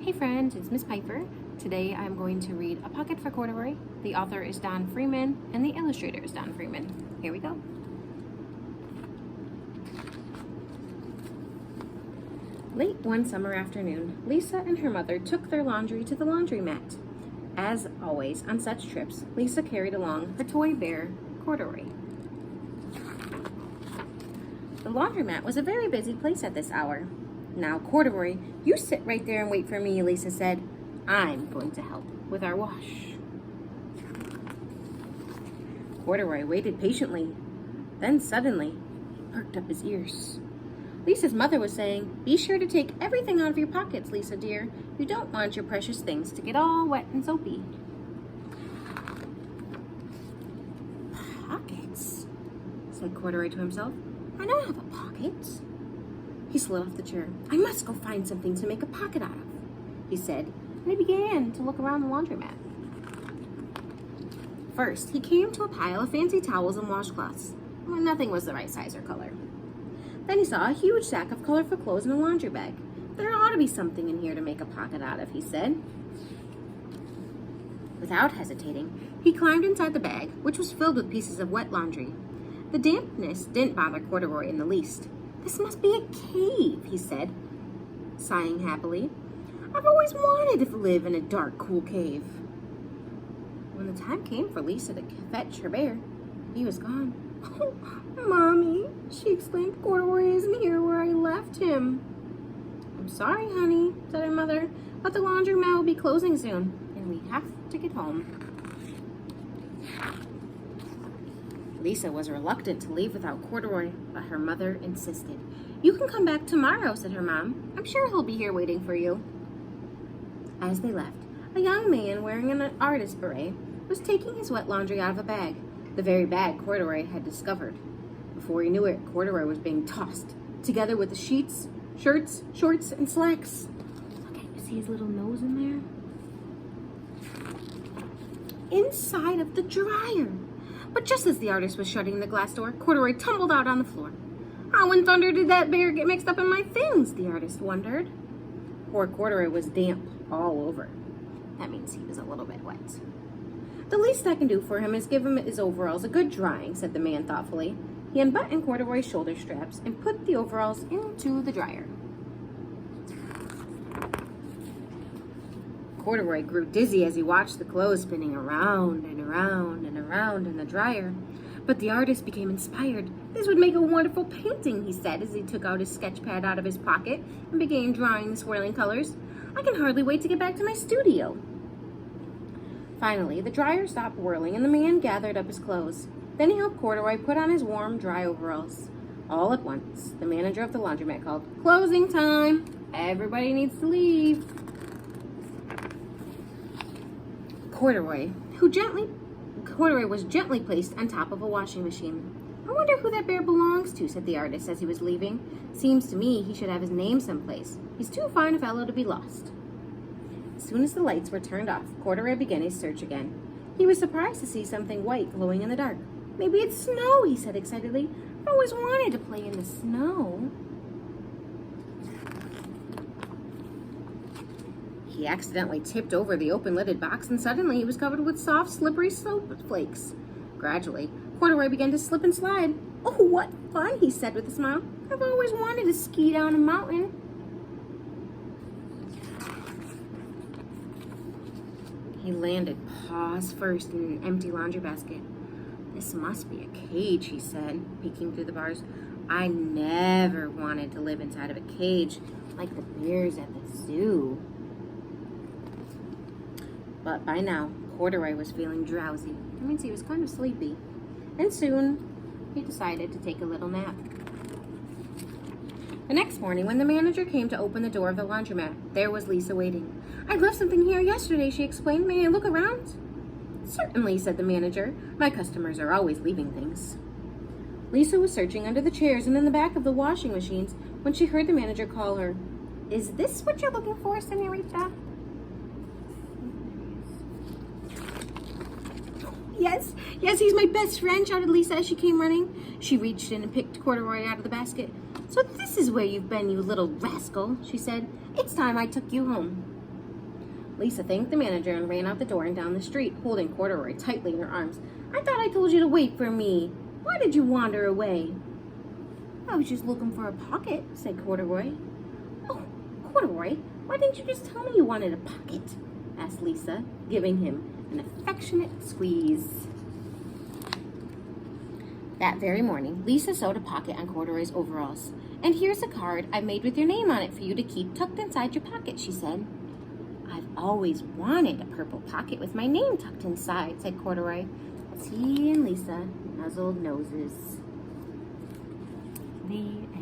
Hey friends, it's Miss Pfeiffer. Today I'm going to read A Pocket for Corduroy. The author is Don Freeman and the illustrator is Don Freeman. Here we go. Late one summer afternoon, Lisa and her mother took their laundry to the laundromat. As always on such trips, Lisa carried along her toy bear, Corduroy. The laundromat was a very busy place at this hour. "Now, Corduroy, you sit right there and wait for me," Lisa said. "I'm going to help with our wash." Corduroy waited patiently. Then suddenly, he perked up his ears. Lisa's mother was saying, "Be sure to take everything out of your pockets, Lisa dear. You don't want your precious things to get all wet and soapy." "Pockets?" said Corduroy to himself. "I don't have a pocket." He slid off the chair. "I must go find something to make a pocket out of," he said, and he began to look around the laundromat. First, he came to a pile of fancy towels and washcloths, where nothing was the right size or color. Then he saw a huge sack of colorful clothes in a laundry bag. "There ought to be something in here to make a pocket out of," he said. Without hesitating, he climbed inside the bag, which was filled with pieces of wet laundry. The dampness didn't bother Corduroy in the least. "This must be a cave," he said, sighing happily. "I've always wanted to live in a dark, cool cave." When the time came for Lisa to fetch her bear, he was gone. "Oh, Mommy," she exclaimed, "Corduroy isn't here where I left him." "I'm sorry, honey," said her mother, "but the laundromat will be closing soon, and we have to get home." Lisa was reluctant to leave without Corduroy, but her mother insisted. "You can come back tomorrow," said her mom. "I'm sure he'll be here waiting for you." As they left, a young man wearing an artist beret was taking his wet laundry out of a bag, the very bag Corduroy had discovered. Before he knew it, Corduroy was being tossed, together with the sheets, shirts, shorts, and slacks. Look, you see his little nose in there? Inside of the dryer. But just as the artist was shutting the glass door, Corduroy tumbled out on the floor. "How in thunder did that bear get mixed up in my things?" the artist wondered. Poor Corduroy was damp all over. That means he was a little bit wet. "The least I can do for him is give him his overalls a good drying," said the man thoughtfully. He unbuttoned Corduroy's shoulder straps and put the overalls into the dryer. Corduroy grew dizzy as he watched the clothes spinning around and around and around in the dryer. But the artist became inspired. "This would make a wonderful painting," he said as he took out his sketch pad out of his pocket and began drawing the swirling colors. "I can hardly wait to get back to my studio." Finally, the dryer stopped whirling and the man gathered up his clothes. Then he helped Corduroy put on his warm, dry overalls. All at once, the manager of the laundromat called, "Closing time! Everybody needs to leave." Corduroy was gently placed on top of a washing machine. "I wonder who that bear belongs to," said the artist as he was leaving. "Seems to me he should have his name someplace. He's too fine a fellow to be lost." As soon as the lights were turned off, Corduroy began his search again. He was surprised to see something white glowing in the dark. "Maybe it's snow," he said excitedly. "I always wanted to play in the snow." He accidentally tipped over the open-lidded box, and suddenly he was covered with soft, slippery soap flakes. Gradually, Corduroy began to slip and slide. "Oh, what fun," he said with a smile. "I've always wanted to ski down a mountain." He landed paws first in an empty laundry basket. "This must be a cage," he said, peeking through the bars. "I never wanted to live inside of a cage like the bears at the zoo." But by now, Corduroy was feeling drowsy. That means he was kind of sleepy. And soon, he decided to take a little nap. The next morning, when the manager came to open the door of the laundromat, there was Lisa waiting. "I left something here yesterday," she explained. "May I look around?" "Certainly," said the manager. "My customers are always leaving things." Lisa was searching under the chairs and in the back of the washing machines when she heard the manager call her. "Is this what you're looking for, señorita?" Yes, he's my best friend," shouted Lisa as she came running. She reached in and picked Corduroy out of the basket. "So this is where you've been, you little rascal," she said. "It's time I took you home." Lisa thanked the manager and ran out the door and down the street, holding Corduroy tightly in her arms. I thought I told you to wait for me. Why did you wander away? I was just looking for a pocket, said Corduroy. Oh, Corduroy, why didn't you just tell me you wanted a pocket? Asked Lisa, giving him an affectionate squeeze. That very morning, Lisa sewed a pocket on Corduroy's overalls. And here's a card I made with your name on it for you to keep tucked inside your pocket, she said. I've always wanted a purple pocket with my name tucked inside, said Corduroy, as he and Lisa nuzzled noses. The